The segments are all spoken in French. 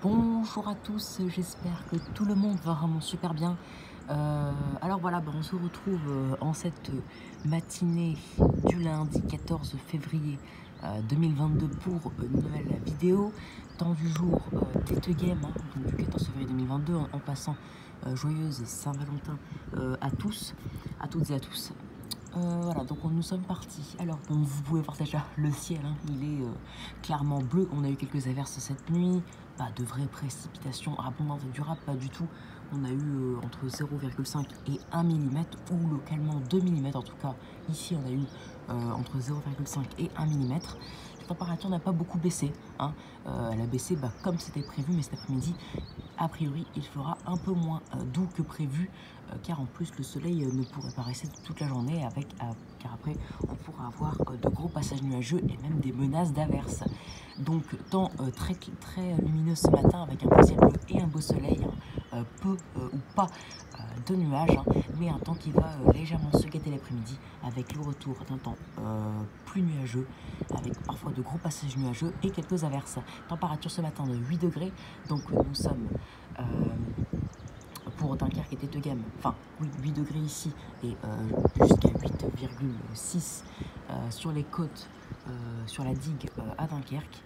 Bonjour à tous, j'espère que tout le monde va vraiment super bien. Alors voilà, on se retrouve en cette matinée du lundi 14 février 2022 pour une nouvelle vidéo. Temps du jour Tete Game, donc du 14 février 2022, en passant joyeuse Saint-Valentin à tous, à toutes et à tous. Voilà, donc nous sommes partis. Alors, vous pouvez voir déjà le ciel, il est clairement bleu. On a eu quelques averses cette nuit, pas de vraies précipitations abondantes et durables, pas du tout. On a eu entre 0,5 et 1 mm, ou localement 2 mm en tout cas. Ici, on a eu entre 0,5 et 1 mm. La température n'a pas beaucoup baissé. Elle a baissé comme c'était prévu, mais cet après-midi, a priori, il fera un peu moins doux que prévu, car en plus le soleil ne pourrait pas rester toute la journée, car après on pourra avoir de gros passages nuageux et même des menaces d'averses. Donc temps très lumineux ce matin avec un beau ciel bleu et un beau soleil, peu ou pas de nuages, mais un temps qui va légèrement se gâter l'après-midi avec le retour d'un temps plus nuageux, avec parfois de gros passages nuageux et quelques averses. Température ce matin de 8 degrés, donc nous sommes pour Dunkerque et Tete Game, enfin oui, 8 degrés ici et jusqu'à 8,6 sur les côtes, sur la digue à Dunkerque.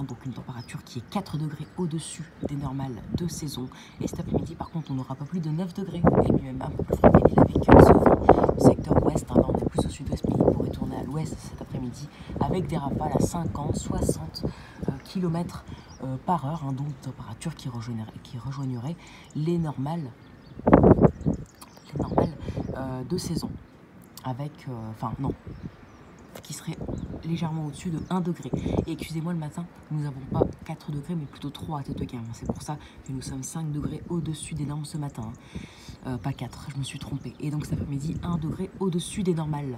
Donc une température qui est 4 degrés au-dessus des normales de saison. Et cet après-midi, par contre, on n'aura pas plus de 9 degrés, et même un peu plus frais avec ce vent du secteur ouest. Là, on est plus au sud-ouest, mais il pourrait tourner à l'ouest cet après-midi, avec des rafales à 50, 60 km par heure, donc une température qui rejoignerait les normales de saison. Avec, qui serait légèrement au-dessus de 1 degré. Et excusez-moi, le matin, nous n'avons pas 4 degrés, mais plutôt 3 à Tete Game. C'est pour ça que nous sommes 5 degrés au-dessus des normes ce matin. Pas 4, je me suis trompée. Et donc cet après-midi, 1 degré au-dessus des normales.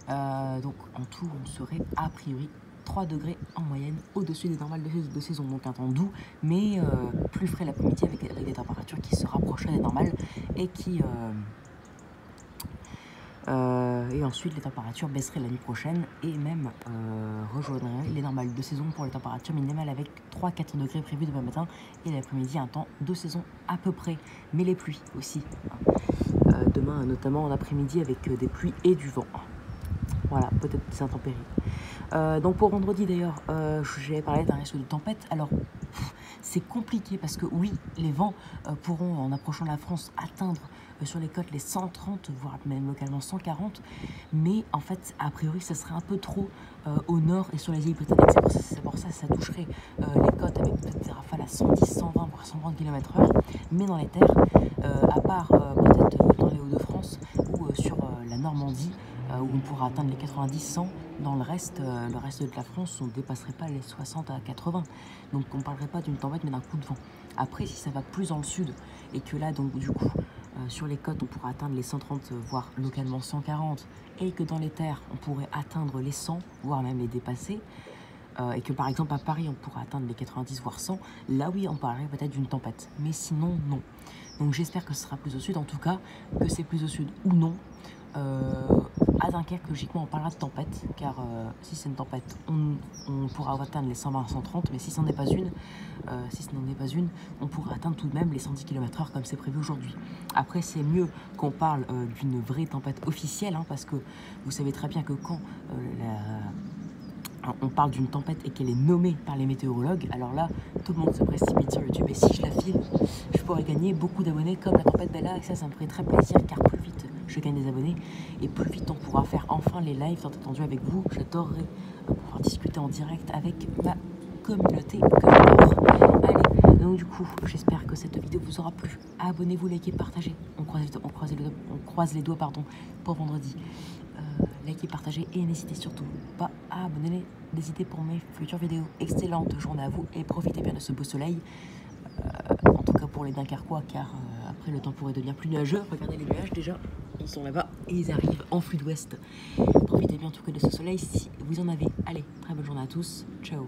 Donc en tout, on serait a priori 3 degrés en moyenne au-dessus des normales de saison. Donc un temps doux, mais plus frais l'après-midi avec des températures qui se rapprocheraient des normales et qui... et ensuite, les températures baisseraient la nuit prochaine et même rejoindraient les normales de saison pour les températures minimales avec 3-4 degrés prévus demain matin et l'après-midi un temps de saison à peu près, mais les pluies aussi. Demain, notamment en après-midi avec des pluies et du vent. Voilà, peut-être des intempéries. Donc pour vendredi d'ailleurs, j'avais parlé d'un risque de tempête. Alors c'est compliqué parce que oui, les vents pourront en approchant la France atteindre sur les côtes les 130, voire même localement 140, mais en fait a priori ça serait un peu trop au nord et sur les îles britanniques. C'est pour ça que ça toucherait les côtes avec peut-être des rafales à 110, 120 voire 130 km/h, mais dans les terres, à part peut-être dans les Hauts-de-France ou sur la Normandie, où on pourra atteindre les 90-100, dans le reste de la France, on ne dépasserait pas les 60 à 80. Donc on ne parlerait pas d'une tempête, mais d'un coup de vent. Après, si ça va plus dans le sud, et que là, donc du coup, sur les côtes, on pourra atteindre les 130, voire localement 140, et que dans les terres, on pourrait atteindre les 100, voire même les dépasser, et que par exemple à Paris, on pourra atteindre les 90, voire 100, là oui, on parlerait peut-être d'une tempête. Mais sinon, non. Donc j'espère que ce sera plus au sud, en tout cas, que c'est plus au sud ou non. À Dunkerque, logiquement, on parlera de tempête, car si c'est une tempête, on pourra atteindre les 120-130, mais si ce n'en est pas une, on pourra atteindre tout de même les 110 km/h comme c'est prévu aujourd'hui. Après, c'est mieux qu'on parle d'une vraie tempête officielle, parce que vous savez très bien que quand on parle d'une tempête et qu'elle est nommée par les météorologues, alors là, tout le monde se précipite sur YouTube, et si je la filme, je pourrais gagner beaucoup d'abonnés comme la tempête Bella, et ça me ferait très plaisir, car plus vite je gagne des abonnés, et plus vite on pourra faire enfin les lives tant attendus avec vous. J'adorerais pouvoir discuter en direct avec ma communauté que j'adore. Allez, donc du coup, j'espère que cette vidéo vous aura plu. Abonnez-vous, likez, partagez. On croise les doigts pour vendredi. Likez, partagez et n'hésitez surtout pas à abonner les idées pour mes futures vidéos. Excellente journée à vous et profitez bien de ce beau soleil. En tout cas pour les Dunkerquois, car après le temps pourrait devenir plus nuageux. Regardez les nuages déjà, ils sont là-bas et ils arrivent en flux d'ouest. Profitez bien en tout cas de ce soleil si vous en avez. Allez, très bonne journée à tous, ciao.